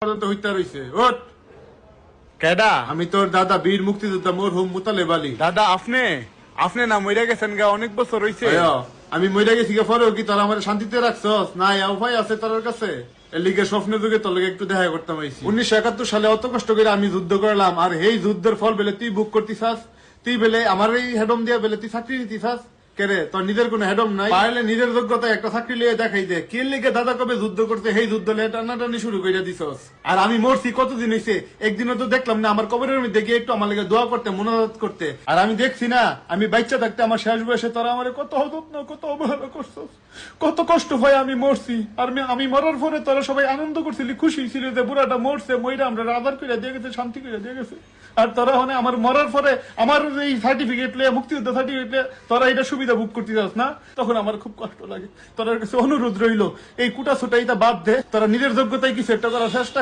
পর্যন্ত হইতে রইছে। ওঠ। কেডা? আমি তোর দাদা বীর মুক্তিযোদ্ধা মরহুম মুতালেব আলী। দাদা আপনি আপনি না মইরা গেছেন গা, অনেক বছর হইছে। ভাইয়া, আমি মইরা গেছি গে পরেও কি তোরা আমার শান্তিতে রাখছস? না উপায় আছে তোর কাছে? এর লিগে স্বপ্নের যুগে তোর লগে একটু দেখা করতাম আইছি। 1971 সালে অত কষ্ট করে আমি যুদ্ধ করলাম, আর এই যুদ্ধের ফল বেলে তুই বুক করতিছাস? তুই বেলে আমার এই হেডম দিয়া বেলে তুই চাকরি নিতিছাস? কেরে তোর নিজের কোন হেডম নাই? পারলে নিজের যোগ্যতা একটা চাকরি লিয়ে দেখাই দে। কে লিগে দাদা কবে যুদ্ধ করতে সেই যুদ্ধ লিয়ে টানাটানি শুরু করে দিছস। আর আমি মরছি কতদিন হইছে, একদিনও তো দেখলাম না আমার কবরের মধ্যে গিয়ে একটু আমার লেগে দোয়া করতে, মোনাজাত করতে। আর আমি দেখছি না, আমি বাচ্চা থাকতে আমার শেষ বয়সে তোরা আমার কত যত্ন, কত অবহেলা করছস, কত কষ্ট হয় আমি মরছি। আর আমি মরার পরে তোরা সবাই আনন্দ করছিলি, খুশি ছিল যে বুড়াটা মরছে, মইরা আমরা আদার করে দিয়ে গেছে, শান্তি করে দিয়ে গেছে। আর তোরা মানে আমার মরার পরে আমার এই সার্টিফিকেট লিয়ে, মুক্তিযোদ্ধা সার্টিফিকেট লিয়ে তোরা এটা সুবিধা ভোগ করতে যাস না, তখন আমার খুব কষ্ট লাগে। তোর কাছে অনুরোধ রইলো, এই কুটা ছুটা এটা বাদ দে, তোরা নিজের যোগ্যতায় কিছু একটা করার চেষ্টা